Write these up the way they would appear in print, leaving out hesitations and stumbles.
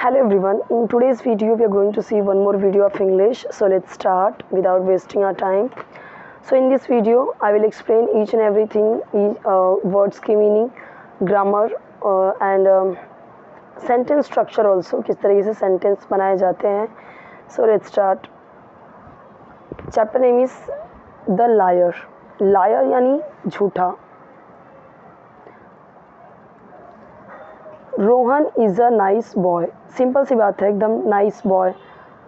Hello everyone, in today's video we are going to see one more video of English. So let's start without wasting our time. So in this video I will explain each and everything, words की meaning, grammar and sentence structure also, किस तरीके से sentence बनाए जाते हैं. So let's start. Chapter name is The Liar. Liar यानी झूठा. Rohan is a nice boy. Simple सी बात है, एकदम nice boy.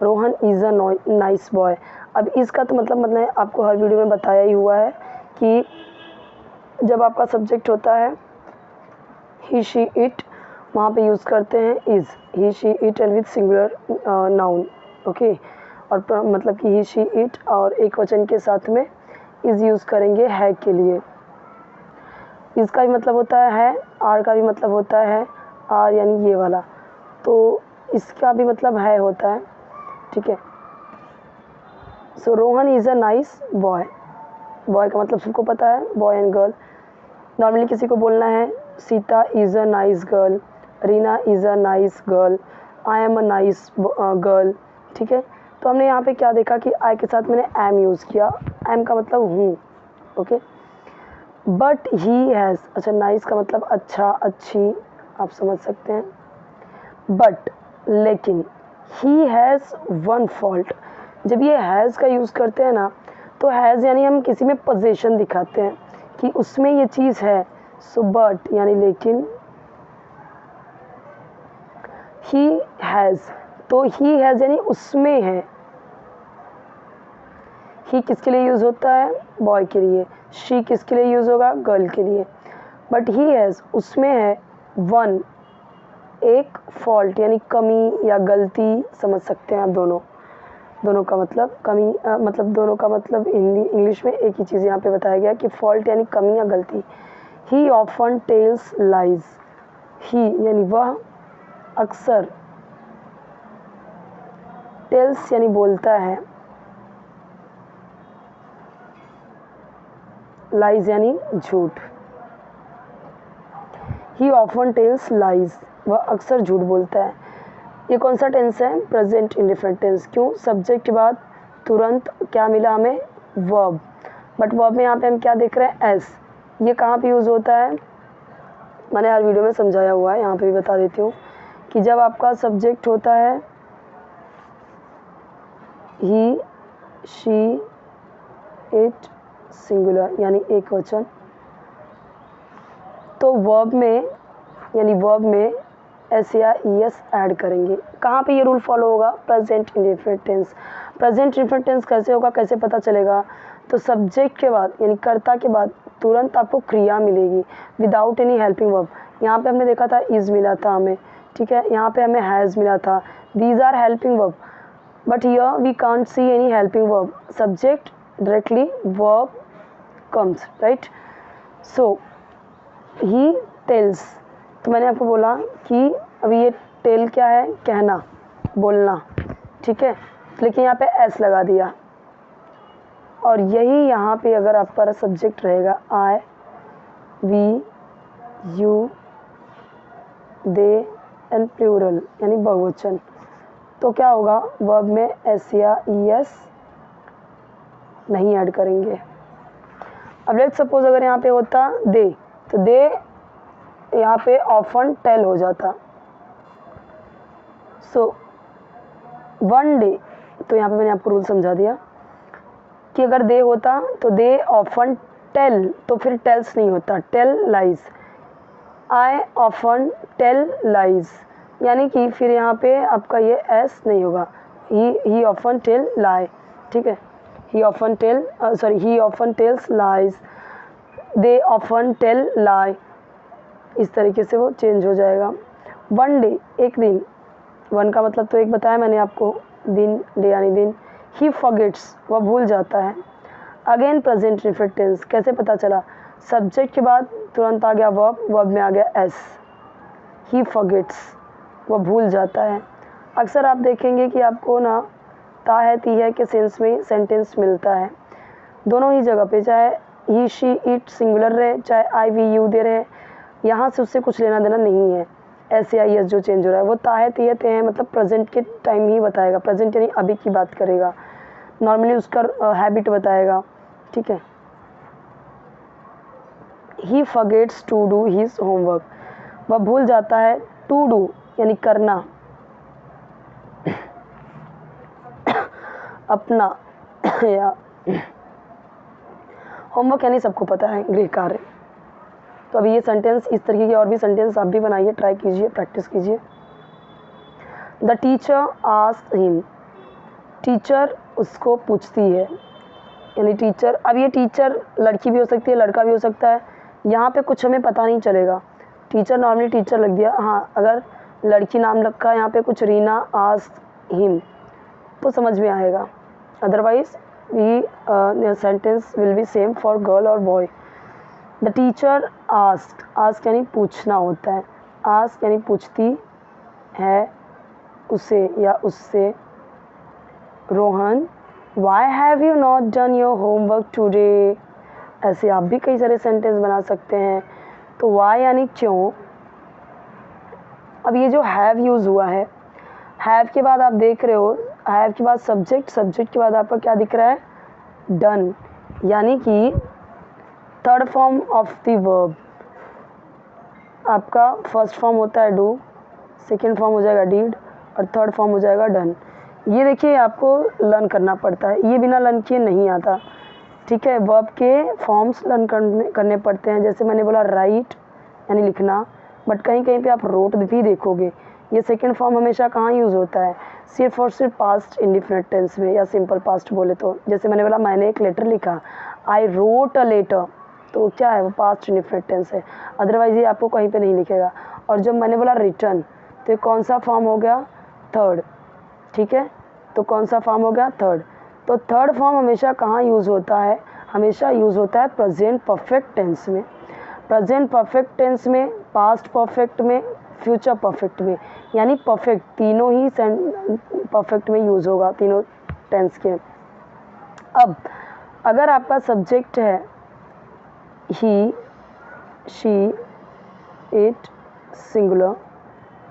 Rohan is a nice boy. अब इसका तो मतलब आपको हर वीडियो में बताया ही हुआ है कि जब आपका सब्जेक्ट होता है ही शी इट, वहाँ पे यूज़ करते हैं is. He she it and with singular noun. Okay. और मतलब कि ही शी इट और एक वचन के साथ में इज़ यूज़ करेंगे है के लिए. इसका भी मतलब होता है, आर का भी मतलब होता है, आर यानी ये वाला, तो इसका भी मतलब है होता है. ठीक है. So Rohan is a nice boy. Boy का मतलब सबको पता है, बॉय एंड गर्ल. नॉर्मली किसी को बोलना है Sita is a nice girl, Reena is a nice girl, I am a nice girl. ठीक है. तो हमने यहाँ पे क्या देखा कि आई के साथ मैंने एम यूज़ किया. एम का मतलब हूँ. ओके. बट ही हैज़, अच्छा नाइस का मतलब अच्छा, अच्छी, आप समझ सकते हैं. बट लेकिन ही हैज़ वन फॉल्ट. जब ये हैज़ का यूज़ करते हैं ना, तो हैज़ यानी हम किसी में पोजीशन दिखाते हैं कि उसमें ये चीज़ है. सो बट यानी लेकिन, ही हैज़, तो ही हैज़ यानी उसमें है. ही किसके लिए यूज़ होता है? बॉय के लिए. शी किसके लिए यूज़ होगा? गर्ल के लिए. बट ही हैज़, उसमें है वन, एक फॉल्ट यानी कमी या गलती, समझ सकते हैं आप. दोनों का मतलब कमी, मतलब दोनों का मतलब हिंदी इंग्लिश में एक ही चीज़ यहाँ पे बताया गया कि फॉल्ट यानी कमी या गलती. He often tells lies. He यानी वह अक्सर, टेल्स यानी बोलता है, लाइज यानी झूठ. ही ऑफन टेल्स लाइज, वह अक्सर झूठ बोलता है. ये कौन सा टेंस है? Present indefinite tense. क्यों? सब्जेक्ट के बाद तुरंत क्या मिला हमें? वर्ब. बट वर्ब में यहाँ पे हम क्या देख रहे हैं? एस. ये कहाँ पे यूज़ होता है? मैंने हर वीडियो में समझाया हुआ है, यहाँ पे भी बता देती हूँ कि जब आपका सब्जेक्ट होता है ही, शी, इट, सिंगुलर यानी एक वचन, तो वर्ब में यानी वर्ब में एस या ई एस ऐड करेंगे. कहाँ पे ये रूल फॉलो होगा? Present indefinite tense. Present indefinite tense कैसे होगा, कैसे पता चलेगा? तो सब्जेक्ट के बाद यानी कर्ता के बाद तुरंत आपको क्रिया मिलेगी विदाउट एनी हेल्पिंग वर्ब. यहाँ पे हमने देखा था इज़ मिला था हमें. ठीक है. यहाँ पे हमें हैज़ मिला था. These are helping verb, but here we can't see any helping verb. Subject directly, verb comes, right. So he tells, तो मैंने आपको बोला कि अभी ये टेल क्या है? कहना, बोलना. ठीक है. लेकिन यहाँ पे एस लगा दिया, और यही यहाँ पे अगर आपका सब्जेक्ट रहेगा I, we, you, they and plural यानी बहुवचन, तो क्या होगा? वर्ब में एस या ई एस नहीं ऐड करेंगे. अब लेट्स सपोज अगर यहाँ पे होता दे, तो दे यहाँ पे ऑफन टेल हो जाता. सो वन डे, तो यहाँ पे मैंने आपको रूल समझा दिया कि अगर दे होता तो दे ऑफन टेल, तो फिर टेल्स नहीं होता, tell lies. I often tell lies, यानी कि फिर यहाँ पे आपका ये एस नहीं होगा. He often tell lie. ठीक है. He often tell, sorry, he often tells lies, they often tell lie. इस तरीके से वो चेंज हो जाएगा. वन डे, एक दिन. वन का मतलब तो एक बताया मैंने आपको, दिन, डे यानी दिन. ही फॉरगेट्स, वह भूल जाता है. Again present indefinite tense. कैसे पता चला? सब्जेक्ट के बाद तुरंत आ गया वर्ब, वर्ब में आ गया एस. ही फॉरगेट्स, वह भूल जाता है. अक्सर आप देखेंगे कि आपको ना ता है, ती है के सेंस में सेंटेंस मिलता है दोनों ही जगह पे, चाहे ही, शी, इट सिंगुलर रहे, चाहे आई, वी, यू दे रहे. यहाँ से उससे कुछ लेना देना नहीं है. SAIS जो चेंज हो रहा है वो ता है, ते है, ते है, मतलब प्रेजेंट के टाइम ही बताएगा, प्रेजेंट यानी अभी की बात करेगा, नॉर्मली उसका हैबिट बताएगा, ठीक है। He forgets to do his homework, वह भूल जाता है टू डू यानी करना अपना या होमवर्क यानी सबको पता है गृह कार्य। तो अभी ये सेंटेंस, इस तरीके के और भी सेंटेंस आप भी बनाइए, ट्राई कीजिए, प्रैक्टिस कीजिए। The teacher asked him, teacher उसको पूछती है, यानी टीचर, अब ये टीचर लड़की भी हो सकती है, लड़का भी हो सकता है, यहाँ पे कुछ हमें पता नहीं चलेगा। टीचर नॉर्मली टीचर लग दिया, हाँ अगर लड़की नाम रखा है यहाँ पे कुछ रीना आस्क्ड हिम तो समझ में आएगा, otherwise we sentence will be same for girl और बॉय। द टीचर आस्क यानी पूछना होता है, आस्क यानी पूछती है उसे या उससे, Rohan why have you not done your homework today, ऐसे आप भी कई सारे सेंटेंस बना सकते हैं। तो वाई यानी क्यों। अब ये जो हैव यूज़ हुआ है, हैव के बाद आप देख रहे हो, हैव के बाद सब्जेक्ट, सब्जेक्ट के बाद आपका क्या दिख रहा है, डन, यानी कि third form of the verb. आपका फर्स्ट फॉर्म होता है डू, सेकेंड फॉर्म हो जाएगा डीड और थर्ड फॉर्म हो जाएगा डन। ये देखिए आपको लर्न करना पड़ता है, ये बिना लर्न किए नहीं आता, ठीक है। वर्ब के फॉर्म्स लर्न करने पड़ते हैं, जैसे मैंने बोला राइट यानी लिखना, बट कहीं कहीं पे आप रोट भी देखोगे। ये सेकंड फॉर्म हमेशा कहाँ यूज़ होता है, सिर्फ और सिर्फ पास्ट इंडिफिनिट टेंस में या सिंपल पास्ट बोले तो। जैसे मैंने बोला मैंने एक लेटर लिखा, आई रोट अ लेटर, तो क्या है वो पास्ट इंडिफिनिट टेंस है, अदरवाइज ये आपको कहीं पे नहीं लिखेगा। और जब मैंने बोला रिटर्न तो ये कौन सा फॉर्म हो गया, थर्ड, ठीक है। तो कौन सा फॉर्म हो गया, थर्ड। तो थर्ड फॉर्म हमेशा कहाँ यूज़ होता है, हमेशा यूज़ होता है प्रेजेंट परफेक्ट टेंस में, प्रेजेंट परफेक्ट टेंस में, पास्ट परफेक्ट में, फ्यूचर परफेक्ट में, यानी परफेक्ट तीनों ही परफेक्ट में यूज़ होगा, तीनों टेंस के। अब अगर आपका सब्जेक्ट है ही, शी, इट, सिंगुलर,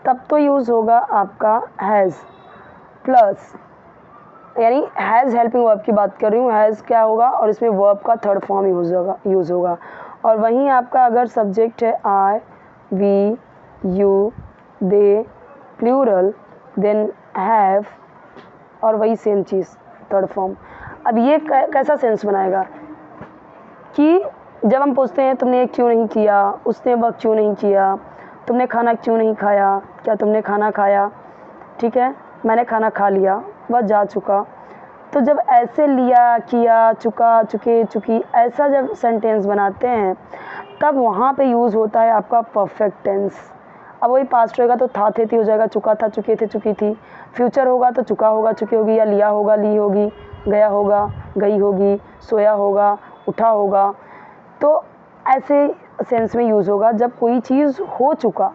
तब तो यूज़ होगा आपका हैज़ प्लस, यानी हैज़ हेल्पिंग वर्ब की बात कर रही हूँ, हैज़ क्या होगा और इसमें वर्ब का थर्ड फॉर्म यूज़ होगा। और वहीं आपका अगर सब्जेक्ट है I, we, you, they, plural, then have, और वही सेम चीज़ थर्ड फॉर्म। अब ये कैसा सेंस बनाएगा कि जब हम पूछते हैं तुमने ये क्यों नहीं किया, उसने वह क्यों नहीं किया, तुमने खाना क्यों नहीं खाया, क्या तुमने खाना खाया, ठीक है, मैंने खाना खा लिया, वह जा चुका। तो जब ऐसे लिया, किया, चुका, चुके, चुकी, ऐसा जब सेंटेंस बनाते हैं तब वहाँ पे यूज़ होता है आपका परफेक्ट टेंस। अब वही पास्ट होगा तो था, थे, थी हो जाएगा, चुका था, चुके थे, चुकी थी। फ्यूचर होगा तो चुका होगा, चुकी होगी, या लिया होगा, ली होगी, गया होगा, गई होगी, सोया होगा, उठा होगा। तो ऐसे सेंस में यूज़ होगा जब कोई चीज़ हो चुका,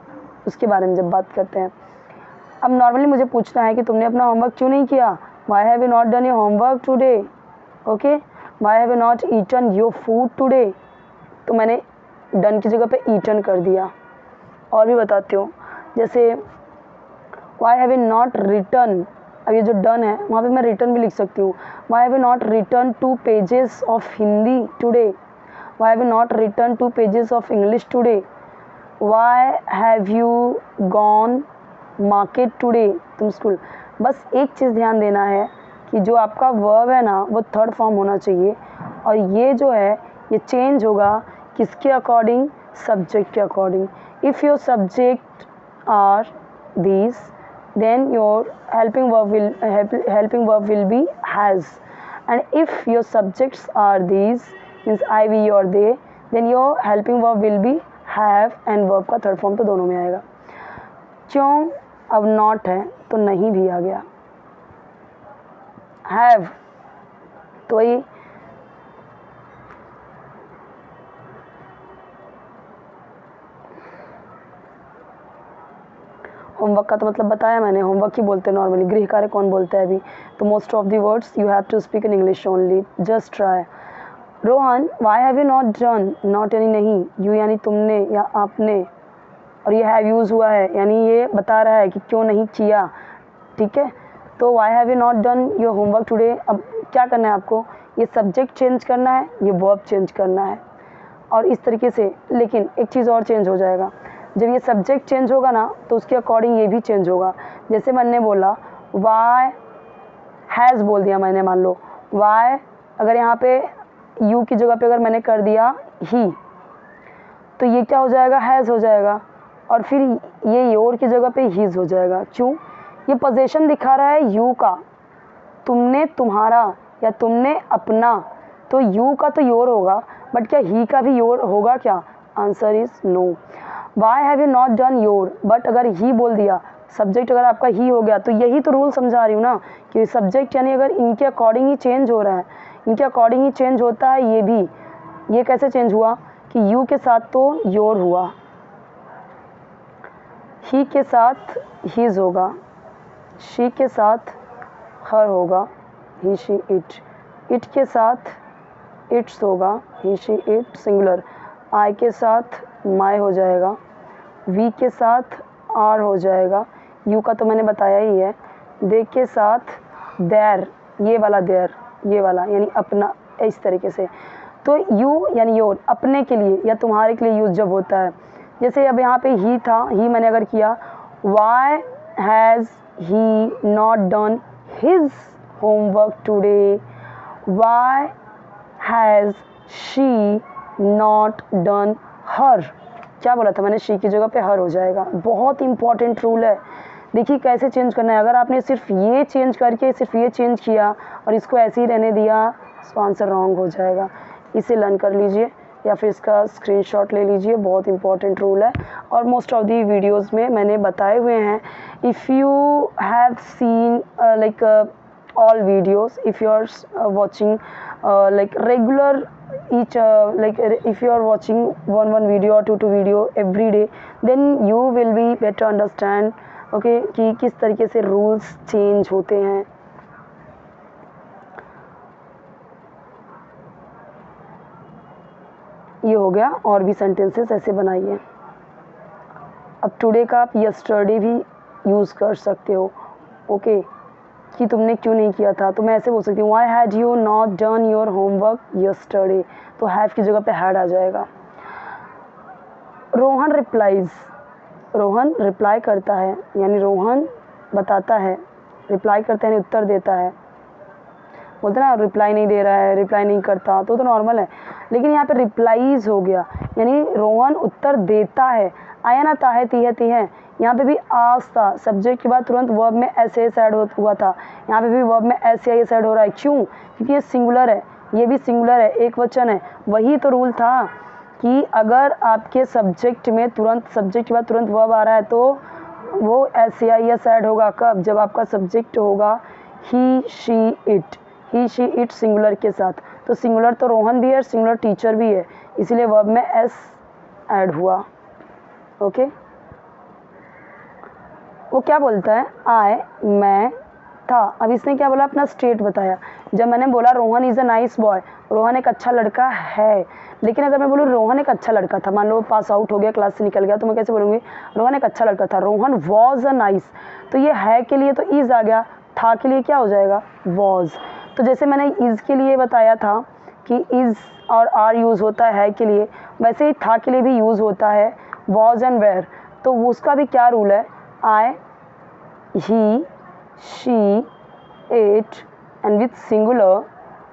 उसके बारे में जब बात करते हैं। अब नॉर्मली मुझे पूछना है कि तुमने अपना होमवर्क क्यों नहीं किया, why have you not done your homework today, okay, why have you not eaten your food today, तो मैंने डन की जगह पे ईटन कर दिया। और भी बताती हूँ, जैसे Y have you not return, अब ये जो डन है वहाँ पे मैं रिटर्न भी लिख सकती हूँ, Y have you not return 2 pages of Hindi today, Y have you not return 2 pages of English today, Y have you gone market today, तुम स्कूल। बस एक चीज़ ध्यान देना है कि जो आपका वर्ब है ना वो थर्ड फॉर्म होना चाहिए, और ये जो है ये चेंज होगा किसके अकॉर्डिंग, सब्जेक्ट के according. If your subject are these then your helping verb will be has, and if your subjects are these means I, we or they, then your helping verb will be have, and verb का third form तो दोनों में आएगा। क्यों, अब not है तो नहीं भी आ गया, हैव तो वही होमवर्क का तो मतलब बताया मैंने, होमवर्क ही बोलते हैं नॉर्मली, गृह कार्य कौन बोलता है अभी, तो most of the words you have to speak in English only, just try. Rohan why have you not done, not यानी नहीं, यू यानी तुमने या आपने, और ये हैव यूज़ हुआ है, यानी ये बता रहा है कि क्यों नहीं किया, ठीक है। तो Y have you not done your homework today, अब क्या करना है आपको, ये सब्जेक्ट चेंज करना है, ये वर्ब चेंज करना है, और इस तरीके से। लेकिन एक चीज़ और चेंज हो जाएगा, जब ये सब्जेक्ट चेंज होगा ना तो उसके अकॉर्डिंग ये भी चेंज होगा। जैसे मैंने बोला वाई हैज़ बोल दिया मैंने, मान लो वाई, अगर यहाँ पे यू की जगह पे अगर मैंने कर दिया ही, तो ये क्या हो जाएगा, हैज़ हो जाएगा, और फिर ये योर की जगह पे हीज़ हो जाएगा। क्यों, ये पोजीशन दिखा रहा है यू का, तुमने तुम्हारा या तुमने अपना, तो यू का तो योर होगा, बट क्या ही का भी योर होगा क्या, answer is no. Why have you not done your, but अगर ही बोल दिया, सब्जेक्ट अगर आपका ही हो गया, तो यही तो रूल समझा रही हूँ ना कि सब्जेक्ट यानी अगर इनके अकॉर्डिंग ही चेंज हो रहा है, इनके अकॉर्डिंग ही चेंज होता है। ये भी, ये कैसे चेंज हुआ कि यू के साथ तो योर हुआ, ही के साथ हीज होगा, शी के साथ हर होगा, ही शी इट, इट के साथ इट्स होगा, ही शी इट सिंगुलर, आई के साथ माई हो जाएगा, वी के साथ आर हो जाएगा, यू का तो मैंने बताया ही है, दे के साथ देर, ये वाला देर, ये वाला यानी अपना, इस तरीके से। तो यू यानी योर, अपने के लिए या तुम्हारे के लिए यूज जब होता है, जैसे अब यहाँ पे ही था, ही मैंने अगर किया, why has he not done his homework today, why has she not done her, क्या बोला था मैंने, शी की जगह पे हर हो जाएगा। बहुत इंपॉर्टेंट रूल है, देखिए कैसे चेंज करना है। अगर आपने सिर्फ ये चेंज करके सिर्फ ये चेंज किया और इसको ऐसे ही रहने दिया, तो आंसर रॉन्ग हो जाएगा। इसे लर्न कर लीजिए या फिर इसका स्क्रीनशॉट ले लीजिए, बहुत इंपॉर्टेंट रूल है और मोस्ट ऑफ दी वीडियोस में मैंने बताए हुए हैं। If you have seen like all videos, if you are watching like regular each like if you are watching one video or two video every day, then you will be better understand okay कि किस तरीके से rules change होते हैं। ये हो गया, और भी सेंटेंसेस ऐसे बनाइए। अब टुडे का आप यस्टरडे भी यूज़ कर सकते हो, ओके कि तुमने क्यों नहीं किया था, तो मैं ऐसे बोल सकती हूँ why had you not done your homework yesterday, तो हैव की जगह पे हैड आ जाएगा। रोहन रिप्लाइज, रोहन रिप्लाई करता है, यानी रोहन बताता है, रिप्लाई करता है यानी उत्तर देता है। बोलते ना रिप्लाई नहीं दे रहा है, रिप्लाई नहीं करता, तो नॉर्मल है, लेकिन यहाँ पे रिप्लाइज हो गया, यानी रोहन उत्तर देता है। आया ना ताहे तीहे तीहे, यहाँ पे भी आज था, सब्जेक्ट के बाद तुरंत वर्ब में एस एस ऐड हुआ था, यहाँ पे भी वर्ब में एस एस ऐड हो रहा है। क्यों, क्योंकि ये सिंगुलर है, ये भी सिंगुलर है, एक वचन है। वही तो रूल था कि अगर आपके सब्जेक्ट में तुरंत, सब्जेक्ट के बाद तुरंत वर्ब आ रहा है तो वो एस आई एस ऐड होगा। कब, जब आपका सब्जेक्ट होगा he she it, he she it singular के साथ। तो सिंगुलर तो रोहन भी है, सिंगुलर टीचर भी है, इसीलिए वर्ब में एस ऐड हुआ। ओके वो क्या बोलता है, आए मैं था। अब इसने क्या बोला, अपना स्टेट बताया। जब मैंने बोला Rohan is a nice boy, Rohan एक अच्छा लड़का है, लेकिन अगर मैं बोलूँ रोहन एक अच्छा लड़का था, मान लो पास आउट हो गया, क्लास से निकल गया, तो मैं कैसे बोलूँगी रोहन एक अच्छा लड़का था। रोहन वॉज अ नाइस, तो ये है के लिए तो इज़ आ गया, था के लिए क्या हो जाएगा, वॉज। तो जैसे मैंने इज़ के लिए बताया था कि इज़ और आर यूज़ होता है के लिए, वैसे ही था के लिए भी यूज़ होता है वॉज एंड वेयर। तो उसका भी क्या रूल है, आई, he, she, it, and with singular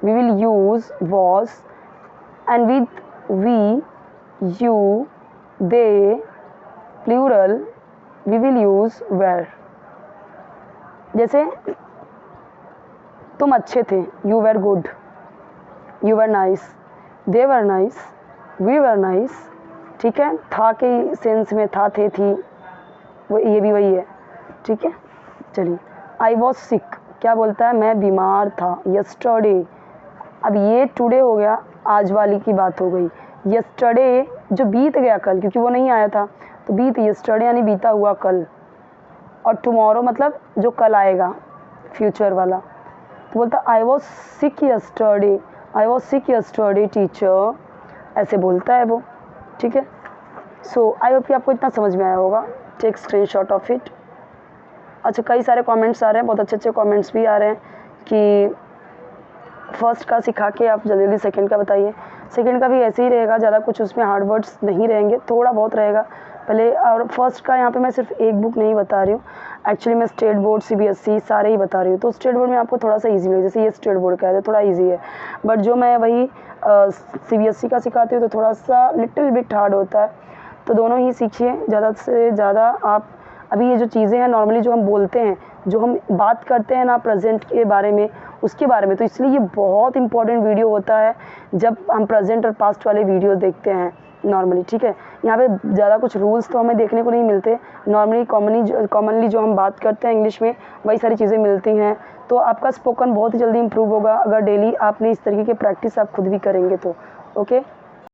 we will use was, and with we, you, they, plural we will use were। जैसे तुम अच्छे थे, you were good, you were nice, they were nice, we were nice, ठीक है। था के sense में था, थे, थी, वो ये भी वही है, ठीक है। चलिए, आई वॉज सिक, क्या बोलता है, मैं बीमार था। यस्टरडे, अब ये टुडे हो गया, आज वाली की बात हो गई। यस्टरडे जो बीत गया कल, क्योंकि वो नहीं आया था, तो बीत, यस्टरडे यानी बीता हुआ कल, और टुमारो मतलब जो कल आएगा, फ्यूचर वाला। तो बोलता I was sick yesterday, I was sick yesterday teacher, ऐसे बोलता है वो, ठीक है। सो आई होप कि आपको इतना समझ में आया होगा। Take screenshot of it. अच्छा, कई सारे कमेंट्स आ रहे हैं, बहुत अच्छे अच्छे कमेंट्स भी आ रहे हैं कि फर्स्ट का सिखा के आप जल्दी जल्दी सेकंड का बताइए। सेकंड का भी ऐसे ही रहेगा, ज़्यादा कुछ उसमें हार्ड वर्ड्स नहीं रहेंगे, थोड़ा बहुत रहेगा पहले। और फर्स्ट का यहाँ पे मैं सिर्फ एक बुक नहीं बता रही हूँ, एक्चुअली मैं स्टेट बोर्ड CBSE सारे ही बता रही हूँ। तो स्टेट बोर्ड में आपको थोड़ा सा ईजी मिलेगा, जैसे ये स्टेट बोर्ड का है तो थोड़ा ईजी है, बट जो मैं वही CBSE का सिखाती हूँ तो थोड़ा सा लिटिल बिट हार्ड होता है। तो दोनों ही सीखिए ज़्यादा से ज़्यादा आप। अभी ये जो चीज़ें हैं नॉर्मली जो हम बोलते हैं, जो हम बात करते हैं ना प्रेजेंट के बारे में, उसके बारे में, तो इसलिए ये बहुत इंपॉर्टेंट वीडियो होता है जब हम प्रेजेंट और पास्ट वाले वीडियो देखते हैं नॉर्मली, ठीक है। यहाँ पे ज़्यादा कुछ रूल्स तो हमें देखने को नहीं मिलते, नॉर्मली कॉमनली जो हम बात करते हैं इंग्लिश में वही सारी चीज़ें मिलती हैं। तो आपका स्पोकन बहुत ही जल्दी इंप्रूव होगा अगर डेली आपने इस तरीके की प्रैक्टिस आप खुद भी करेंगे तो। ओके।